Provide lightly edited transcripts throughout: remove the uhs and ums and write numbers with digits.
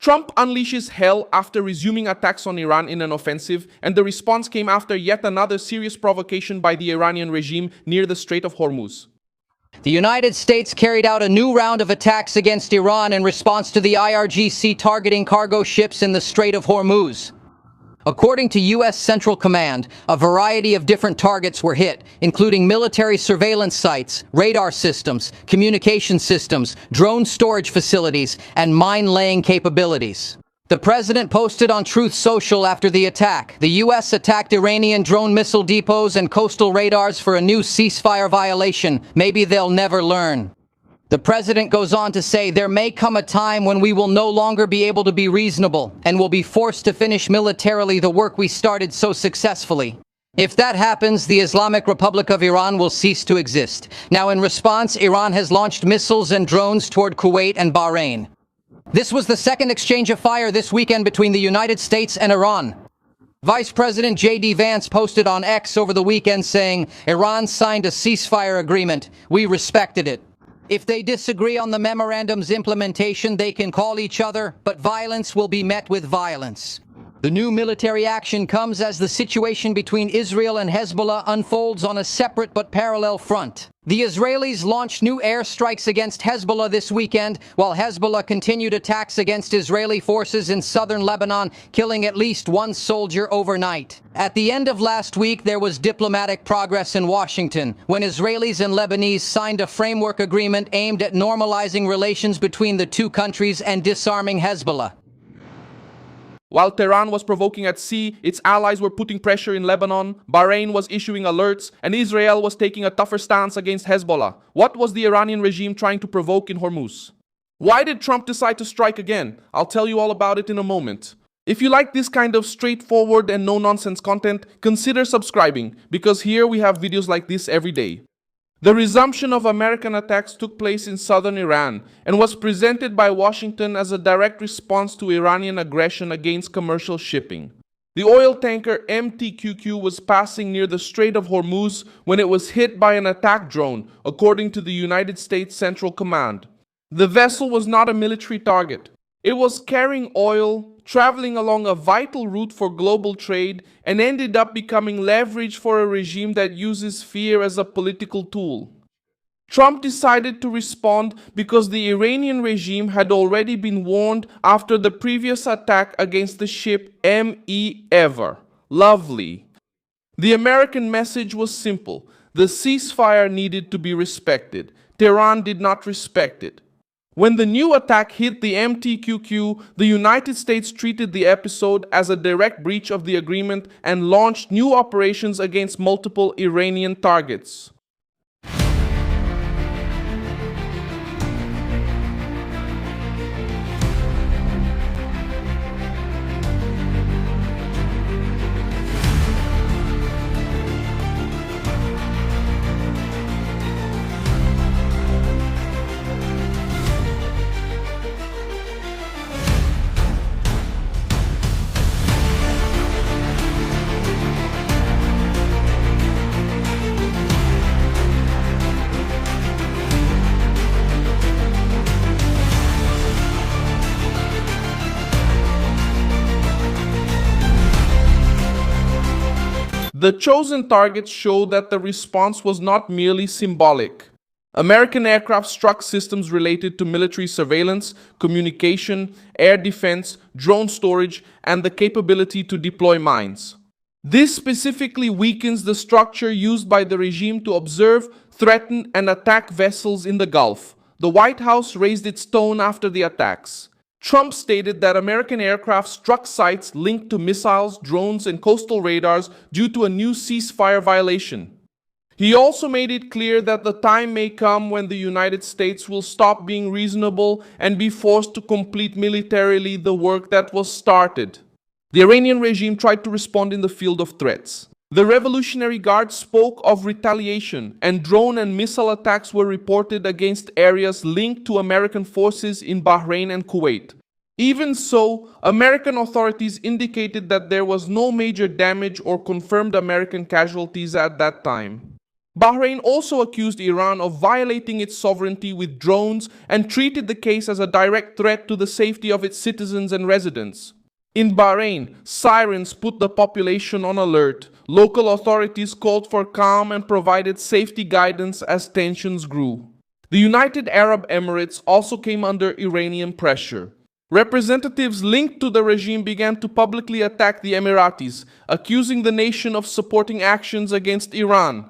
Trump unleashes hell after resuming attacks on Iran in an offensive, and the response came after yet another serious provocation by the Iranian regime near the Strait of Hormuz. The United States carried out a new round of attacks against Iran in response to the IRGC targeting cargo ships in the Strait of Hormuz. According to U.S. Central Command, a variety of different targets were hit, including military surveillance sites, radar systems, communication systems, drone storage facilities, and mine-laying capabilities. The president posted on Truth Social after the attack. The U.S. attacked Iranian drone missile depots and coastal radars for a new ceasefire violation. Maybe they'll never learn. The president goes on to say, there may come a time when we will no longer be able to be reasonable and will be forced to finish militarily the work we started so successfully. If that happens, the Islamic Republic of Iran will cease to exist. Now, in response, Iran has launched missiles and drones toward Kuwait and Bahrain. This was the second exchange of fire this weekend between the United States and Iran. Vice President J.D. Vance posted on X over the weekend saying, Iran signed a ceasefire agreement. We respected it. If they disagree on the memorandum's implementation, they can call each other, but violence will be met with violence. The new military action comes as the situation between Israel and Hezbollah unfolds on a separate but parallel front. The Israelis launched new airstrikes against Hezbollah this weekend, while Hezbollah continued attacks against Israeli forces in southern Lebanon, killing at least one soldier overnight. At the end of last week, there was diplomatic progress in Washington, when Israelis and Lebanese signed a framework agreement aimed at normalizing relations between the two countries and disarming Hezbollah. While Tehran was provoking at sea, its allies were putting pressure in Lebanon, Bahrain was issuing alerts, and Israel was taking a tougher stance against Hezbollah. What was the Iranian regime trying to provoke in Hormuz? Why did Trump decide to strike again? I'll tell you all about it in a moment. If you like this kind of straightforward and no-nonsense content, consider subscribing, because here we have videos like this every day. The resumption of American attacks took place in southern Iran and was presented by Washington as a direct response to Iranian aggression against commercial shipping. The oil tanker MTQQ was passing near the Strait of Hormuz when it was hit by an attack drone, according to the United States Central Command. The vessel was not a military target. It was carrying oil, traveling along a vital route for global trade, and ended up becoming leverage for a regime that uses fear as a political tool. Trump decided to respond because the Iranian regime had already been warned after the previous attack against the ship M.E. Ever. Lovely. The American message was simple. The ceasefire needed to be respected. Tehran did not respect it. When the new attack hit the MTQQ, the United States treated the episode as a direct breach of the agreement and launched new operations against multiple Iranian targets. The chosen targets showed that the response was not merely symbolic. American aircraft struck systems related to military surveillance, communication, air defense, drone storage, and the capability to deploy mines. This specifically weakens the structure used by the regime to observe, threaten, and attack vessels in the Gulf. The White House raised its tone after the attacks. Trump stated that American aircraft struck sites linked to missiles, drones, and coastal radars due to a new ceasefire violation. He also made it clear that the time may come when the United States will stop being reasonable and be forced to complete militarily the work that was started. The Iranian regime tried to respond in the field of threats. The Revolutionary Guard spoke of retaliation, and drone and missile attacks were reported against areas linked to American forces in Bahrain and Kuwait. Even so, American authorities indicated that there was no major damage or confirmed American casualties at that time. Bahrain also accused Iran of violating its sovereignty with drones and treated the case as a direct threat to the safety of its citizens and residents. In Bahrain, sirens put the population on alert. Local authorities called for calm and provided safety guidance as tensions grew. The United Arab Emirates also came under Iranian pressure. Representatives linked to the regime began to publicly attack the Emiratis, accusing the nation of supporting actions against Iran.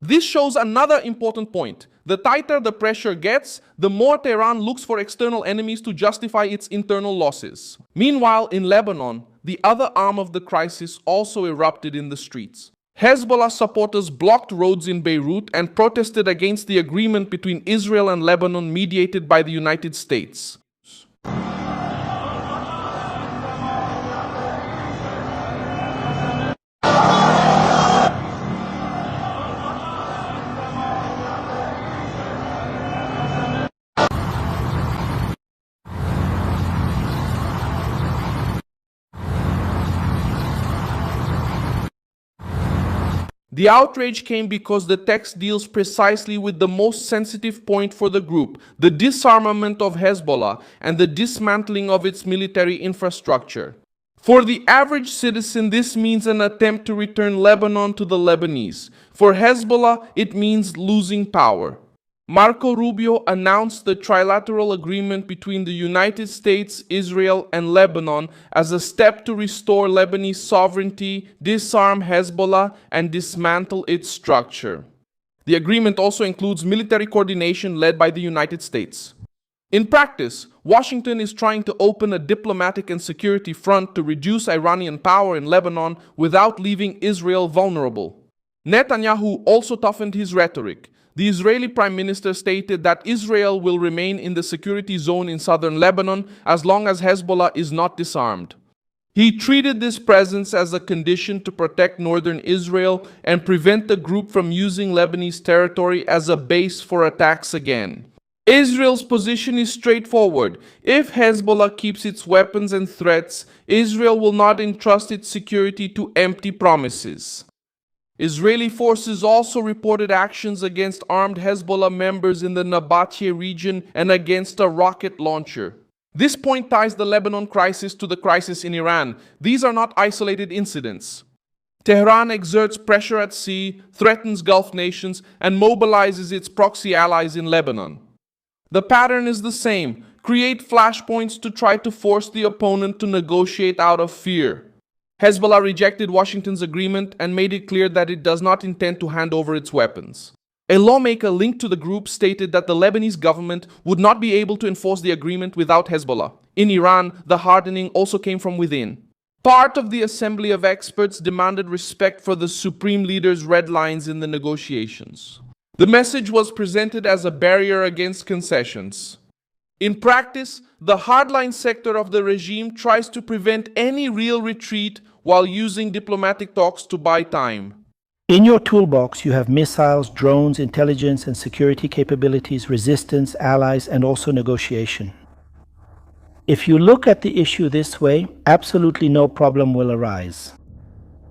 This shows another important point. The tighter the pressure gets, the more Tehran looks for external enemies to justify its internal losses. Meanwhile, in Lebanon, the other arm of the crisis also erupted in the streets. Hezbollah supporters blocked roads in Beirut and protested against the agreement between Israel and Lebanon mediated by the United States. The outrage came because the text deals precisely with the most sensitive point for the group, the disarmament of Hezbollah and the dismantling of its military infrastructure. For the average citizen, this means an attempt to return Lebanon to the Lebanese. For Hezbollah, it means losing power. Marco Rubio announced the trilateral agreement between the United States, Israel, and Lebanon as a step to restore Lebanese sovereignty, disarm Hezbollah, and dismantle its structure. The agreement also includes military coordination led by the United States. In practice, Washington is trying to open a diplomatic and security front to reduce Iranian power in Lebanon without leaving Israel vulnerable. Netanyahu also toughened his rhetoric. The Israeli Prime Minister stated that Israel will remain in the security zone in southern Lebanon as long as Hezbollah is not disarmed. He treated this presence as a condition to protect northern Israel and prevent the group from using Lebanese territory as a base for attacks again. Israel's position is straightforward. If Hezbollah keeps its weapons and threats, Israel will not entrust its security to empty promises. Israeli forces also reported actions against armed Hezbollah members in the Nabateh region and against a rocket launcher. This point ties the Lebanon crisis to the crisis in Iran. These are not isolated incidents. Tehran exerts pressure at sea, threatens Gulf nations, and mobilizes its proxy allies in Lebanon. The pattern is the same: create flashpoints to try to force the opponent to negotiate out of fear. Hezbollah rejected Washington's agreement and made it clear that it does not intend to hand over its weapons. A lawmaker linked to the group stated that the Lebanese government would not be able to enforce the agreement without Hezbollah. In Iran, the hardening also came from within. Part of the assembly of experts demanded respect for the supreme leader's red lines in the negotiations. The message was presented as a barrier against concessions. In practice, the hardline sector of the regime tries to prevent any real retreat while using diplomatic talks to buy time. In your toolbox, you have missiles, drones, intelligence and security capabilities, resistance, allies, and also negotiation. If you look at the issue this way, absolutely no problem will arise.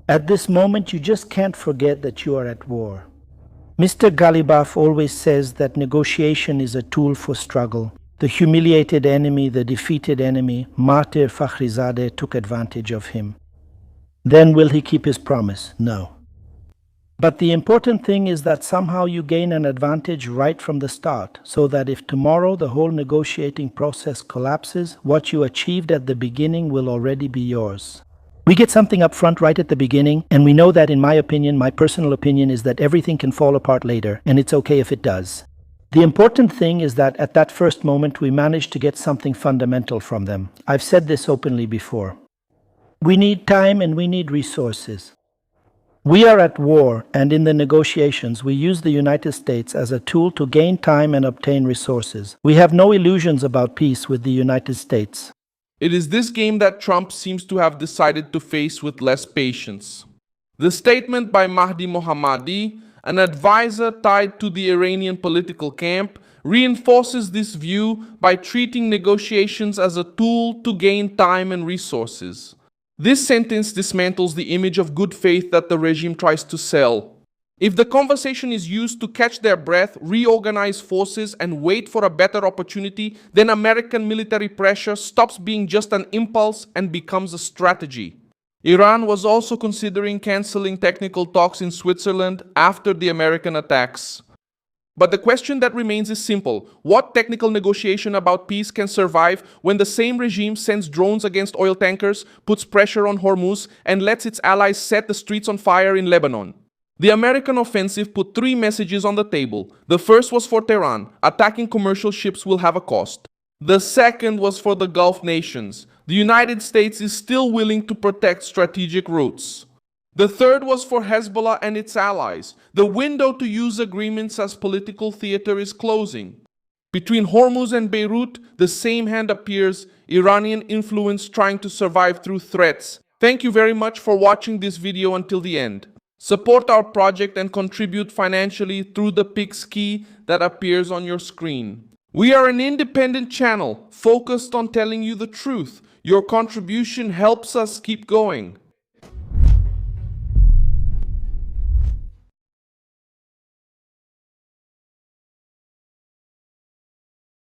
At this moment, you just can't forget that you are at war. Mr. Ghalibaf always says that negotiation is a tool for struggle. The humiliated enemy, the defeated enemy, Martyr Fakhrizadeh, took advantage of him. Then will he keep his promise? No. But the important thing is that somehow you gain an advantage right from the start, so that if tomorrow the whole negotiating process collapses, what you achieved at the beginning will already be yours. We get something up front right at the beginning, and we know that, in my opinion, my personal opinion, is that everything can fall apart later, and it's okay if it does. The important thing is that at that first moment we manage to get something fundamental from them. I've said this openly before. We need time and we need resources. We are at war, and in the negotiations we use the United States as a tool to gain time and obtain resources. We have no illusions about peace with the United States. It is this game that Trump seems to have decided to face with less patience. The statement by Mahdi Mohammadi, an advisor tied to the Iranian political camp, reinforces this view by treating negotiations as a tool to gain time and resources. This sentence dismantles the image of good faith that the regime tries to sell. If the conversation is used to catch their breath, reorganize forces, and wait for a better opportunity, then American military pressure stops being just an impulse and becomes a strategy. Iran was also considering canceling technical talks in Switzerland after the American attacks. But the question that remains is simple. What technical negotiation about peace can survive when the same regime sends drones against oil tankers, puts pressure on Hormuz, and lets its allies set the streets on fire in Lebanon? The American offensive put three messages on the table. The first was for Tehran: attacking commercial ships will have a cost. The second was for the Gulf nations: the United States is still willing to protect strategic routes. The third was for Hezbollah and its allies: the window to use agreements as political theater is closing. Between Hormuz and Beirut, the same hand appears: Iranian influence trying to survive through threats. Thank you very much for watching this video until the end. Support our project and contribute financially through the Pix key that appears on your screen. We are an independent channel focused on telling you the truth. Your contribution helps us keep going.